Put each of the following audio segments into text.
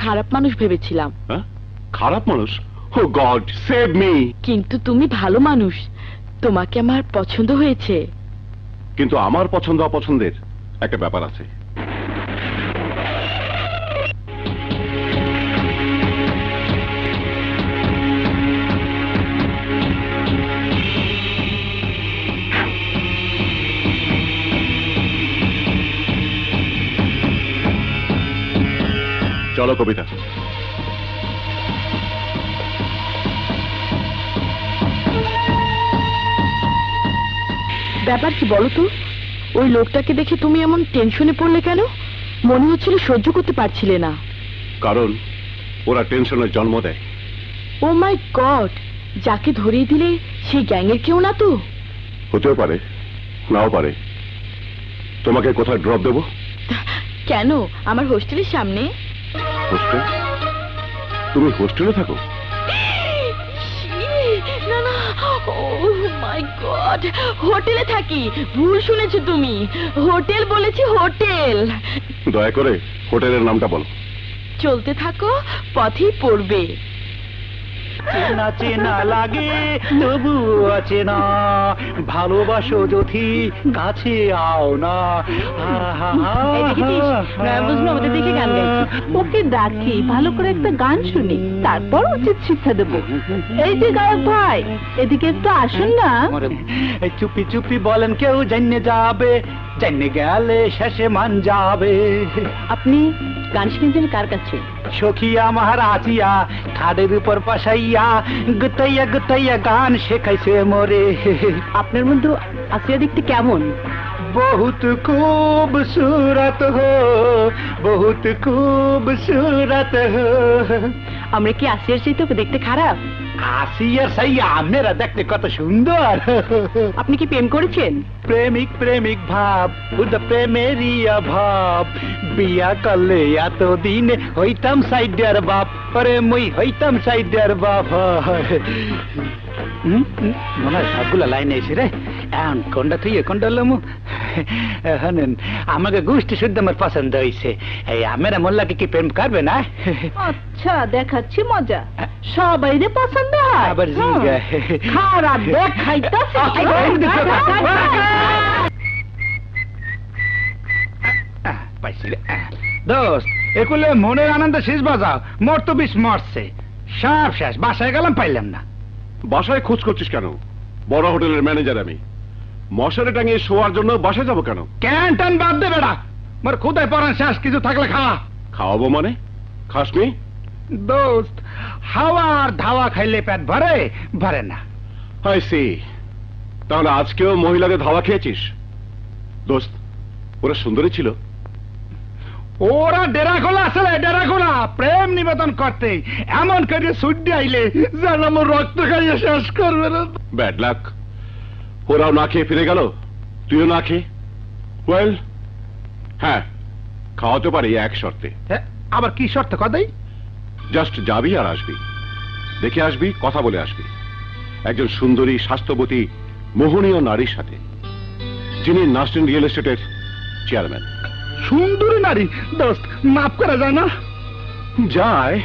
খারাপ মানুষ ভেবেছিলাম। খারাপ মানুষ? ও গড সেভ মি। কিন্তু তুমি ভালো মানুষ, তোমাকে আমার পছন্দ হয়েছে। কিন্তু আমার পছন্দ অপছন্দের একটা ব্যাপার আছে। চলো কবিতা। ব্যাপার কি বলো তো? ওই লোকটাকে দেখে তুমি এমন টেনশনে পড়লে কেন? মনে হচ্ছিল সহ্য করতে পারছিলে না। কারণ ওরা টেনশনের জন্ম দেয়। ও মাই গড, যাকে ধরিয়ে দিলে সেই গ্যাংয়ের কেউ না তো? হতেও পারে, নাও পারে। তোমাকে কোথায় ড্রপ দেবো? কেন, আমার হোস্টেলের সামনে। হোস্টেল? তুমি হোস্টেলে থাকো? না না, ও মাই গড, হোটেলে থাকি। ভুল শুনেছো তুমি, হোটেল বলেছি, হোটেল। দয়া করে হোটেলের নামটা বলো। চলতে থাকো, পথেই পড়বে। চেনা চেনা লাগে তবু অচেনা, ভালোবাসো যদি কাছে আও না। আমাদের দেখে গান গাইছি, ওকে ডাকি ভালো করে একটা গান শুনি, তারপর উচিত শিক্ষা দেবো। এই যে গায়ক ভাই, এদিকে একটু আসুন না। চুপি চুপি বলেন কেউ জানিয়ে যাবে, জানিয়ে গেলে শেষে মান যাবে। আপনি গান শিখেছেন কার কাছে? সখিয়া মহারাজিয়া খাদের উপর পাশাইয়া গুতাইয়া গুতাইয়া গান শেখাইছে মোরে। আপনার মধ্যে আসিয়া দেখতে কেমন? बहुत खूबसूरत हो, बहुत खूबसूरत हो। আমরা কি আসিয়ার চাইতে ওকে দেখতে খারাপ? আসিয়ার সাইয়া মেরা দেখতে কত সুন্দর। আপনি কি প্রেম করেছেন? প্রেমিক প্রেমিক ভাব, উদ প্রেমেরই অভাব। বিয়া করলে এতদিনে হইতাম সাইডের বাপ, আরে মুই হইতাম সাইডের বাপ। মনে হয় সবগুলো লাইনে এসে রে, এখন কোনটা তুই কোনটা লমু। হানেন আমাকে গোষ্ঠী শুদ্ধ আমার পছন্দ হয়েছে। এই আমেরা মোল্লাকে কি প্রেম করবে না? আচ্ছা, দেখাচ্ছি মজা। সবাই রে পছন্দ হয়, আবার জিঙ্গা খারাপ দেখাইতাছে। পাইছি রে দোস্ত, এগুলো মনের আনন্দে শেষ বাজাও। মোর তো বিষ মরছে, সব শেষ। বাসায় গেলাম, পাইলাম না। বাসায় খোঁজ করছিস কেন? বড় হোটেলের ম্যানেজার আমি, মশারি টাঙিয়ে শোয়ার জন্য বাসায় যাবো কেন? ক্যান টান বাদ দে বেড়া, মোর খুদায় পরান শেষ। কিছু থাকলে খাওয়া। খাওয়াবো মানে? খাসনি? দোস্ত, হাওয়া আর ধাওয়া খাইলে পেট ভরে ভরে না। হাই সি, তাহলে আজকেও মহিলাদের ধাওয়া খেয়েছিস? দোস্ত, ওরা সুন্দরী ছিল। ওরা ডেরা খোলা আসলে ডেরা খোলা প্রেম নিবেদন করতে এমন করে সুড্ডি আইলে যেন আমার রক্ত খাইয়ে শেষ করবে না। Bad luck. ওরাও না খেয়ে ফিরে গেল, তুইও না খেয়ে। ওয়েল, হ্যাঁ, খাওয়াতে পারি এক শর্তে। আবার কি শর্ত কদাই? জাস্ট যাবি আর আসবি, দেখে আসবি, কথা বলে আসবি একজন সুন্দরী স্বাস্থ্যবতী মোহনীয় নারীর সাথে, যিনি নাস্টিন রিয়েল এস্টেটের চেয়ারম্যান। সুন্দরী নারী? দোস্ত, মাফ করা যায় না? যায়,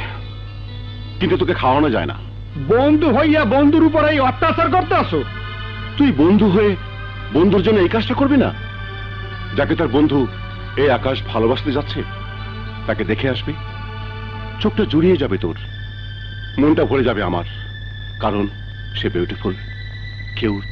কিন্তু তোকে খাওয়ানো যায় না। বন্ধু হইয়া বন্ধুর উপর এই অত্যাচার করতে আসো? তুই বন্ধু হয়ে বন্ধুর জন্য এই কাজটা করবি না? যাকে তার বন্ধু এই আকাশ ভালোবাসতে যাচ্ছে, তাকে দেখে আসবি, চোখটা জুড়িয়ে যাবে তোর, মনটা ভরে যাবে আমার, কারণ সে বিউটিফুল, কিউট,